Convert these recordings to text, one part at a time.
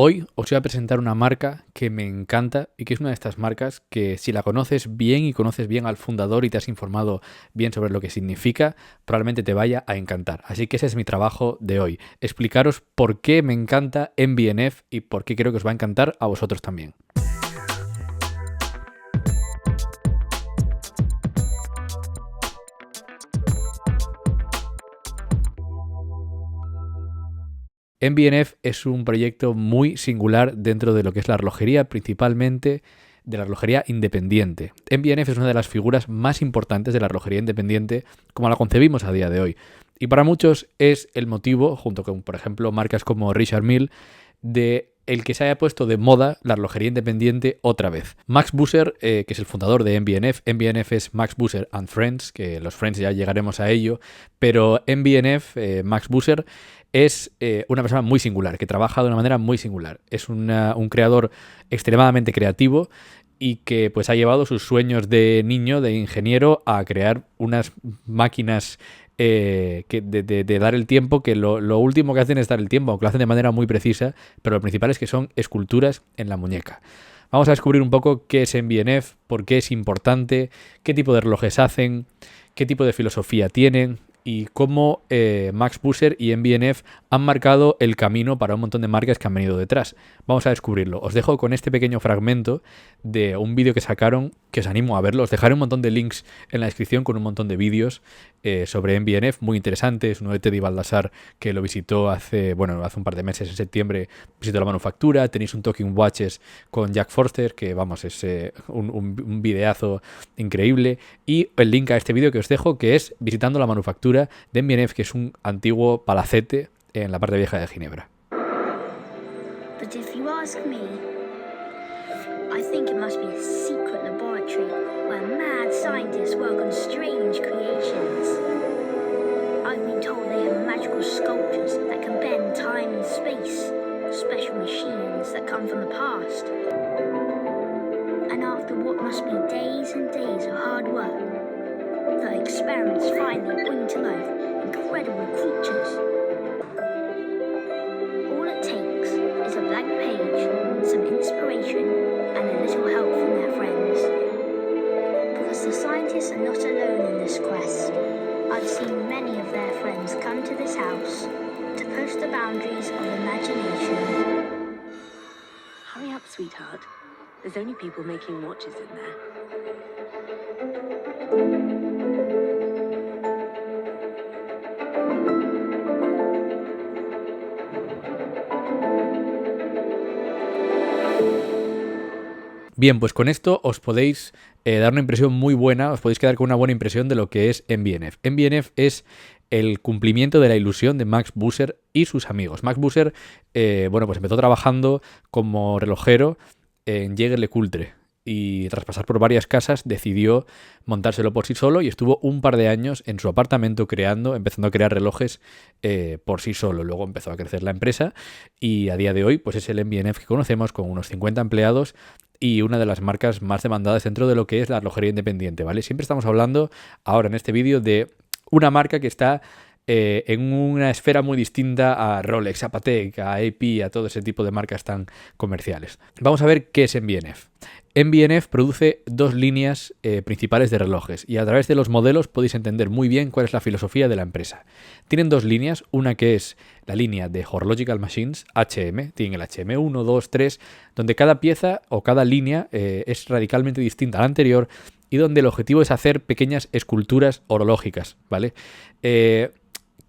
Hoy os voy a presentar una marca que me encanta y que es una de estas marcas que si la conoces bien y conoces bien al fundador y te has informado bien sobre lo que significa, probablemente te vaya a encantar. Así que ese es mi trabajo de hoy, explicaros por qué me encanta MBNF y por qué creo que os va a encantar a vosotros también. MBNF es un proyecto muy singular dentro de lo que es la relojería, principalmente de la relojería independiente. MBNF es una de las figuras más importantes de la relojería independiente como la concebimos a día de hoy. Y para muchos es el motivo, junto con, por ejemplo, marcas como Richard Mille, de el que se haya puesto de moda la relojería independiente otra vez. Max Busser, que es el fundador de MBNF es Max Busser and Friends, que los Friends ya llegaremos a ello, pero MBNF, Max Busser, es una persona muy singular, que trabaja de una manera muy singular. Es un creador extremadamente creativo y que pues ha llevado sus sueños de niño, de ingeniero, a crear unas máquinas de dar el tiempo, que lo último que hacen es dar el tiempo, aunque lo hacen de manera muy precisa, pero lo principal es que son esculturas en la muñeca. Vamos a descubrir un poco qué es MBNF, por qué es importante, qué tipo de relojes hacen, qué tipo de filosofía tienen y cómo Max Busser y MBNF han marcado el camino para un montón de marcas que han venido detrás. Vamos a descubrirlo. Os dejo con este pequeño fragmento de un vídeo que sacaron, que os animo a verlo. Os dejaré un montón de links en la descripción con un montón de vídeos sobre MBNF, muy interesantes. Uno de Teddy Baldassar, que lo visitó hace un par de meses, en septiembre, visitó la manufactura. Tenéis un Talking Watches con Jack Forster, que vamos, es un videazo increíble. Y el link a este vídeo que os dejo, que es visitando la manufactura de MBNF, que es un antiguo palacete en la parte vieja de Ginebra. But if you ask me, I think it must be a secret laboratory where mad scientists work on strange creations. I've been told they have magical sculptures that can bend time and space, special machines that come from the past. And after what must be days and days of hard work, the experiments finally bring to life incredible creatures. All it takes is a blank page, some inspiration, and a little help from their friends. Because the scientists are not alone in this quest. I've seen many of their friends come to this house to push the boundaries of imagination. Hurry up, sweetheart. There's only people making watches in there. Bien, pues con esto os podéis dar una impresión muy buena, os podéis quedar con una buena impresión de lo que es MBNF. MBNF es el cumplimiento de la ilusión de Max Busser y sus amigos. Max Busser, pues empezó trabajando como relojero en Jaeger-LeCoultre y tras pasar por varias casas decidió montárselo por sí solo y estuvo un par de años en su apartamento empezando a crear relojes por sí solo. Luego empezó a crecer la empresa y a día de hoy pues es el MBNF que conocemos, con unos 50 empleados y una de las marcas más demandadas dentro de lo que es la relojería independiente, ¿vale? Siempre estamos hablando ahora en este vídeo de una marca que está en una esfera muy distinta a Rolex, a Patek, a AP, a todo ese tipo de marcas tan comerciales. Vamos a ver qué es MBNF. MBNF produce dos líneas principales de relojes y a través de los modelos podéis entender muy bien cuál es la filosofía de la empresa. Tienen dos líneas, una que es la línea de Horological Machines, HM, tienen el HM 1, 2, 3, donde cada pieza o cada línea es radicalmente distinta a la anterior y donde el objetivo es hacer pequeñas esculturas horológicas, ¿vale?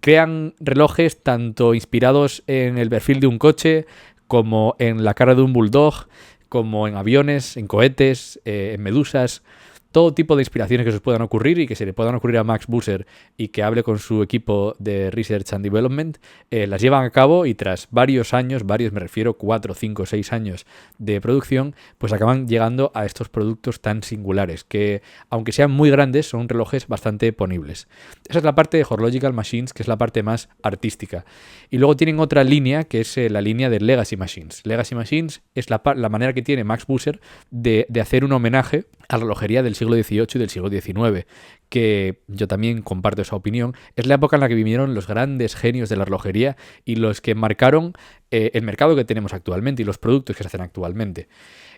Crean relojes tanto inspirados en el perfil de un coche como en la cara de un bulldog, como en aviones, en cohetes, en medusas, todo tipo de inspiraciones que se os puedan ocurrir y que se le puedan ocurrir a Max Busser y que hable con su equipo de Research and Development, las llevan a cabo y tras varios años, me refiero 4, 5, 6 años de producción, pues acaban llegando a estos productos tan singulares que, aunque sean muy grandes, son relojes bastante ponibles. Esa es la parte de Horological Machines, que es la parte más artística. Y luego tienen otra línea, que es la línea de Legacy Machines. Legacy Machines es la manera que tiene Max Busser de hacer un homenaje a la relojería del siglo XVIII y del siglo XIX, que yo también comparto esa opinión, es la época en la que vivieron los grandes genios de la relojería y los que marcaron el mercado que tenemos actualmente y los productos que se hacen actualmente.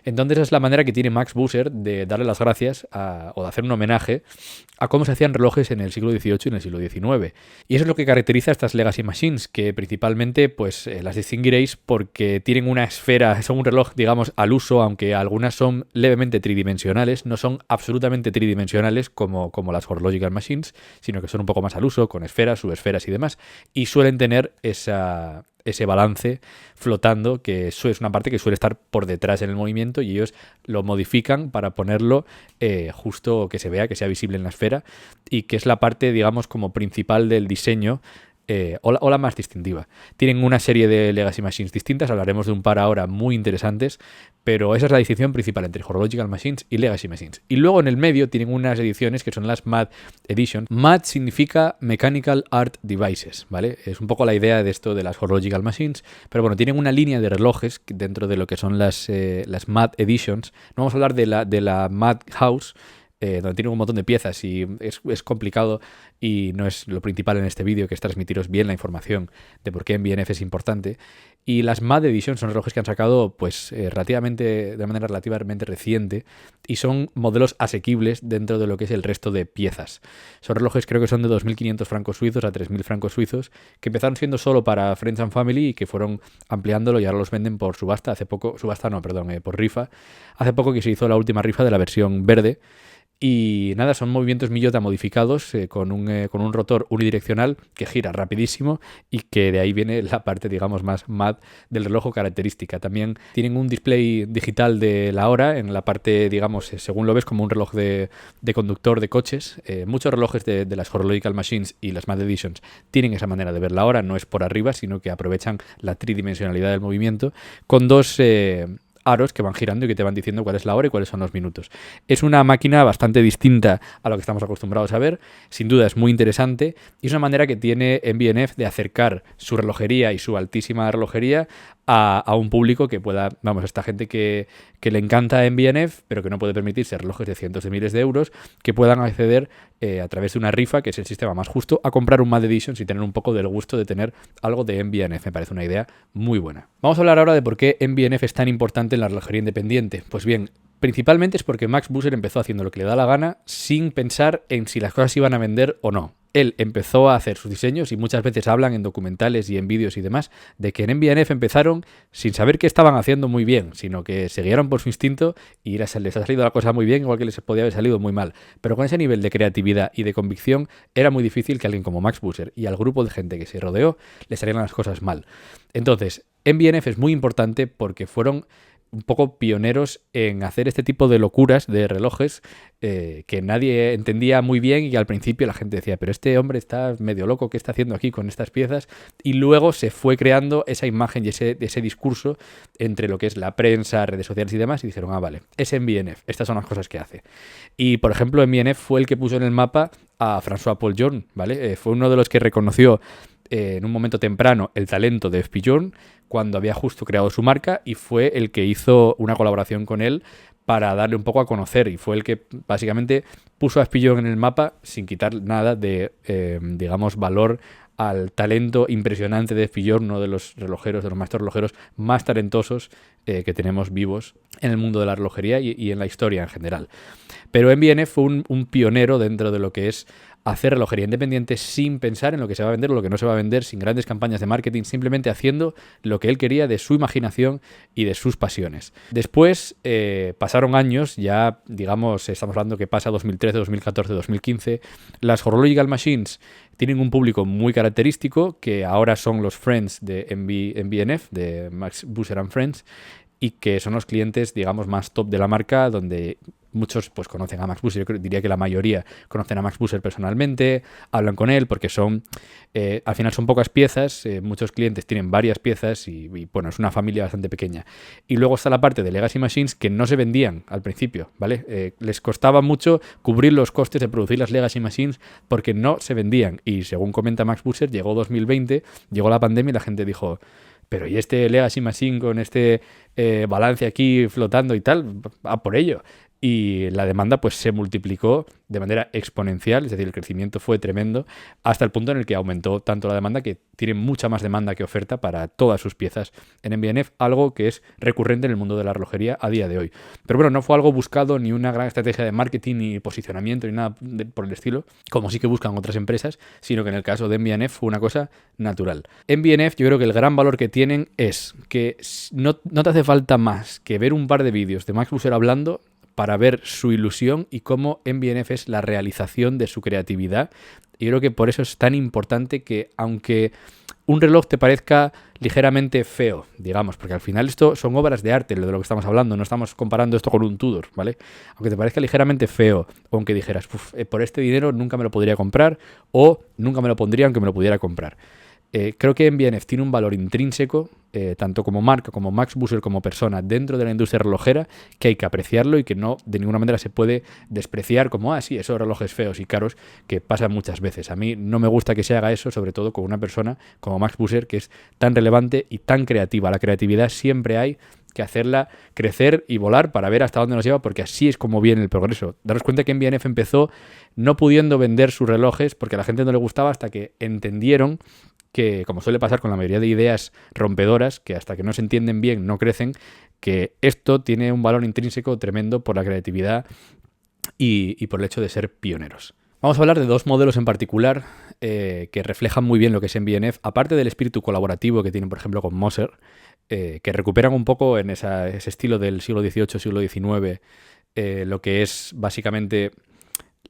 Entonces es la manera que tiene Max Busser de darle las gracias o de hacer un homenaje a cómo se hacían relojes en el siglo XVIII y en el siglo XIX. Y eso es lo que caracteriza a estas Legacy Machines, que principalmente pues las distinguiréis porque tienen una esfera, son un reloj, digamos, al uso, aunque algunas son levemente tridimensionales, no son absolutamente tridimensionales como las Horological Machines, sino que son un poco más al uso, con esferas, subesferas y demás, y suelen tener ese balance flotando, que eso es una parte que suele estar por detrás en el movimiento y ellos lo modifican para ponerlo justo que se vea, que sea visible en la esfera y que es la parte, digamos, como principal del diseño o la más distintiva. Tienen una serie de Legacy Machines distintas, hablaremos de un par ahora muy interesantes, pero esa es la distinción principal entre Horological Machines y Legacy Machines. Y luego en el medio tienen unas ediciones que son las MAD Edition. MAD significa Mechanical Art Devices, ¿vale? Es un poco la idea de esto de las Horological Machines, pero bueno, tienen una línea de relojes dentro de lo que son las MAD Editions. No vamos a hablar de la MAD House, donde tiene un montón de piezas y es complicado y no es lo principal en este vídeo, que es transmitiros bien la información de por qué MB&F es importante. Y las MAD Edition son relojes que han sacado pues de manera relativamente reciente y son modelos asequibles dentro de lo que es el resto de piezas. Son relojes, creo que son de 2.500 francos suizos a 3.000 francos suizos, que empezaron siendo solo para Friends and Family y que fueron ampliándolo y ahora los venden por subasta. Por rifa. Hace poco que se hizo la última rifa de la versión verde. Y nada, son movimientos Miyota modificados con un rotor unidireccional que gira rapidísimo y que de ahí viene la parte, digamos, más MAD del reloj característica. También tienen un display digital de la hora en la parte, digamos, según lo ves, como un reloj de conductor de coches. Muchos relojes de las Horological Machines y las MAD Editions tienen esa manera de ver la hora, no es por arriba, sino que aprovechan la tridimensionalidad del movimiento con dos aros que van girando y que te van diciendo cuál es la hora y cuáles son los minutos. Es una máquina bastante distinta a lo que estamos acostumbrados a ver, sin duda es muy interesante y es una manera que tiene MB&F de acercar su relojería y su altísima relojería a un público que pueda, vamos, a esta gente que le encanta MB&F pero que no puede permitirse relojes de cientos de miles de euros, que puedan acceder a través de una rifa, que es el sistema más justo, a comprar un MAD Edition y tener un poco del gusto de tener algo de MB&F. Me parece una idea muy buena. Vamos a hablar ahora de por qué MB&F es tan importante en la relojería independiente. Pues bien, principalmente es porque Max Busser empezó haciendo lo que le da la gana sin pensar en si las cosas iban a vender o no. Él empezó a hacer sus diseños y muchas veces hablan en documentales y en vídeos y demás de que en MB&F empezaron sin saber qué estaban haciendo muy bien, sino que se guiaron por su instinto y les ha salido la cosa muy bien, igual que les podía haber salido muy mal. Pero con ese nivel de creatividad y de convicción era muy difícil que alguien como Max Busser y al grupo de gente que se rodeó le salieran las cosas mal. Entonces, MB&F es muy importante porque fueron un poco pioneros en hacer este tipo de locuras de relojes que nadie entendía muy bien y al principio la gente decía, pero este hombre está medio loco, ¿qué está haciendo aquí con estas piezas? Y luego se fue creando esa imagen y ese discurso entre lo que es la prensa, redes sociales y demás y dijeron, vale, es MB&F, estas son las cosas que hace. Y por ejemplo, MB&F fue el que puso en el mapa a François Paul Journe, ¿vale? Fue uno de los que reconoció en un momento temprano el talento de F.P. Journe cuando había justo creado su marca y fue el que hizo una colaboración con él para darle un poco a conocer y fue el que básicamente puso a F.P. Journe en el mapa sin quitar nada de, digamos, valor al talento impresionante de F.P. Journe, uno de los relojeros, de los maestros relojeros más talentosos que tenemos vivos en el mundo de la relojería y en la historia en general. Pero MB&F fue un pionero dentro de lo que es hacer relojería independiente sin pensar en lo que se va a vender o lo que no se va a vender, sin grandes campañas de marketing, simplemente haciendo lo que él quería de su imaginación y de sus pasiones. Después pasaron años, ya digamos, estamos hablando que pasa 2013, 2014, 2015, las Horological Machines tienen un público muy característico, que ahora son los Friends de MB&F, de Max Busser and Friends, y que son los clientes, digamos, más top de la marca, donde muchos pues conocen a Max Busser. Yo diría que la mayoría conocen a Max Busser personalmente, hablan con él porque son, al final son pocas piezas, muchos clientes tienen varias piezas y bueno, es una familia bastante pequeña. Y luego está la parte de Legacy Machines que no se vendían al principio, ¿vale? Les costaba mucho cubrir los costes de producir las Legacy Machines porque no se vendían. Y según comenta Max Busser, llegó 2020, llegó la pandemia y la gente dijo, pero ¿y este Legacy Machine con este balance aquí flotando y tal? A por ello. y la demanda pues se multiplicó de manera exponencial, es decir, el crecimiento fue tremendo hasta el punto en el que aumentó tanto la demanda que tiene mucha más demanda que oferta para todas sus piezas en MBNF, algo que es recurrente en el mundo de la relojería a día de hoy. Pero bueno, no fue algo buscado ni una gran estrategia de marketing ni posicionamiento ni nada por el estilo, como sí que buscan otras empresas, sino que en el caso de MBNF fue una cosa natural. MBNF, yo creo que el gran valor que tienen es que no te hace falta más que ver un par de vídeos de Max Busser hablando para ver su ilusión y cómo MBNF es la realización de su creatividad. Y creo que por eso es tan importante que, aunque un reloj te parezca ligeramente feo, digamos, porque al final esto son obras de arte, de lo que estamos hablando, no estamos comparando esto con un Tudor, ¿vale? Aunque te parezca ligeramente feo, o aunque dijeras, por este dinero nunca me lo podría comprar, o nunca me lo pondría aunque me lo pudiera comprar. Creo que MBNF tiene un valor intrínseco, tanto como marca, como Max Busser como persona, dentro de la industria relojera, que hay que apreciarlo y que no de ninguna manera se puede despreciar como, sí, esos relojes feos y caros que pasan muchas veces. A mí no me gusta que se haga eso, sobre todo con una persona como Max Busser, que es tan relevante y tan creativa. La creatividad siempre hay que hacerla crecer y volar para ver hasta dónde nos lleva, porque así es como viene el progreso. Daros cuenta que MBNF empezó no pudiendo vender sus relojes porque a la gente no le gustaba hasta que entendieron que, como suele pasar con la mayoría de ideas rompedoras, que hasta que no se entienden bien no crecen, que esto tiene un valor intrínseco tremendo por la creatividad y por el hecho de ser pioneros. Vamos a hablar de dos modelos en particular que reflejan muy bien lo que es MBNF, aparte del espíritu colaborativo que tienen, por ejemplo, con Moser, que recuperan un poco en ese estilo del siglo XVIII, siglo XIX, lo que es básicamente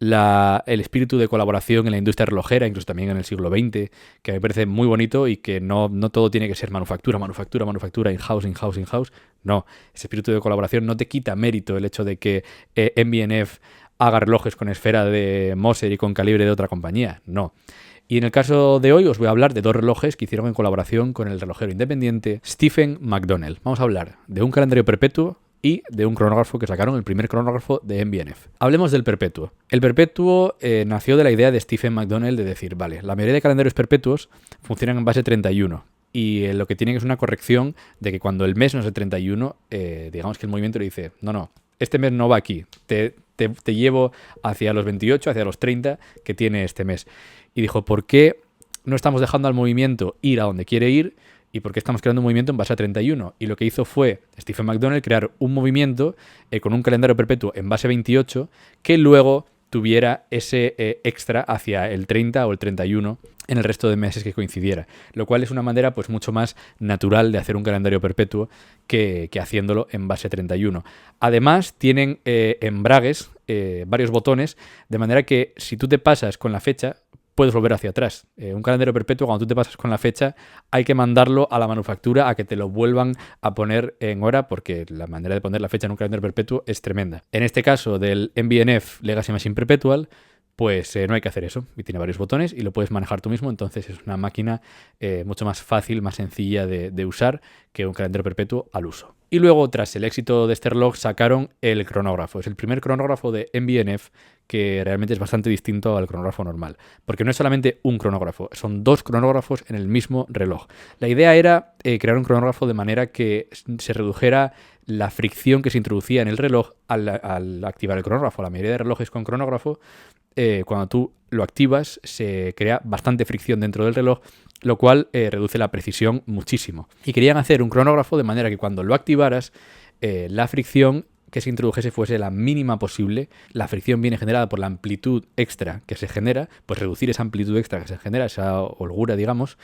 el espíritu de colaboración en la industria relojera, incluso también en el siglo XX, que me parece muy bonito y que no todo tiene que ser manufactura, in-house. No, ese espíritu de colaboración no te quita mérito el hecho de que MBNF haga relojes con esfera de Moser y con calibre de otra compañía, no. Y en el caso de hoy os voy a hablar de dos relojes que hicieron en colaboración con el relojero independiente Stephen McDonnell. Vamos a hablar de un calendario perpetuo y de un cronógrafo que sacaron, el primer cronógrafo de MBNF. Hablemos del perpetuo. El perpetuo nació de la idea de Stephen McDonnell de decir, vale, la mayoría de calendarios perpetuos funcionan en base 31 y lo que tienen es una corrección de que cuando el mes no es el 31, digamos que el movimiento le dice, no, este mes no va aquí, te llevo hacia los 28, hacia los 30 que tiene este mes. Y dijo, ¿por qué no estamos dejando al movimiento ir a donde quiere ir? ¿Y por qué estamos creando un movimiento en base a 31? Y lo que hizo fue Stephen McDonnell crear un movimiento con un calendario perpetuo en base 28 que luego tuviera ese extra hacia el 30 o el 31 en el resto de meses que coincidiera. Lo cual es una manera pues mucho más natural de hacer un calendario perpetuo que haciéndolo en base 31. Además, tienen embragues, varios botones, de manera que si tú te pasas con la fecha, puedes volver hacia atrás. Un calendario perpetuo, cuando tú te pasas con la fecha, hay que mandarlo a la manufactura a que te lo vuelvan a poner en hora, porque la manera de poner la fecha en un calendario perpetuo es tremenda. En este caso del MBNF Legacy Machine Perpetual, pues no hay que hacer eso. Y tiene varios botones y lo puedes manejar tú mismo, entonces es una máquina mucho más fácil, más sencilla de usar que un calendario perpetuo al uso. Y luego, tras el éxito de este reloj, sacaron el cronógrafo. Es el primer cronógrafo de MBNF que realmente es bastante distinto al cronógrafo normal. Porque no es solamente un cronógrafo, son dos cronógrafos en el mismo reloj. La idea era crear un cronógrafo de manera que se redujera la fricción que se introducía en el reloj al activar el cronógrafo. La mayoría de relojes con cronógrafo, cuando tú lo activas, se crea bastante fricción dentro del reloj, lo cual reduce la precisión muchísimo. Y querían hacer un cronógrafo de manera que cuando lo activaras, la fricción que se introdujese fuese la mínima posible. La fricción viene generada por la amplitud extra que se genera, pues reducir esa amplitud extra que se genera, esa holgura, digamos,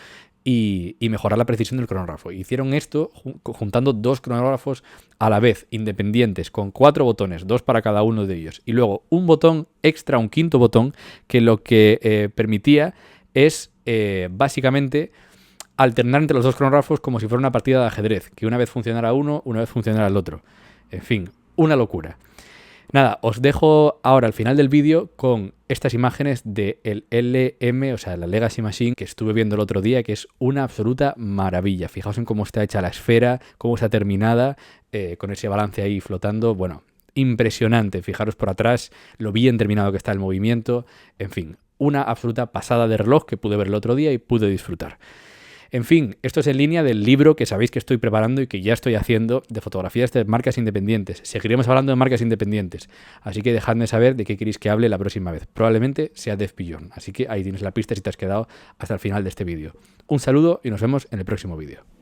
y mejorar la precisión del cronógrafo. Hicieron esto juntando dos cronógrafos a la vez, independientes, con 4 botones, 2 para cada uno de ellos. Y luego un botón extra, un quinto botón, que lo que permitía es básicamente alternar entre los dos cronógrafos como si fuera una partida de ajedrez, que una vez funcionara uno, una vez funcionara el otro. En fin, una locura. Nada, os dejo ahora al final del vídeo con estas imágenes del LM, o sea, la Legacy Machine, que estuve viendo el otro día, que es una absoluta maravilla. Fijaos en cómo está hecha la esfera, cómo está terminada, con ese balance ahí flotando. Bueno, impresionante. Fijaros por atrás lo bien terminado que está el movimiento. En fin, una absoluta pasada de reloj que pude ver el otro día y pude disfrutar. En fin, esto es en línea del libro que sabéis que estoy preparando y que ya estoy haciendo de fotografías de marcas independientes. Seguiremos hablando de marcas independientes, así que dejadme saber de qué queréis que hable la próxima vez. Probablemente sea Def Billon, así que ahí tienes la pista si te has quedado hasta el final de este vídeo. Un saludo y nos vemos en el próximo vídeo.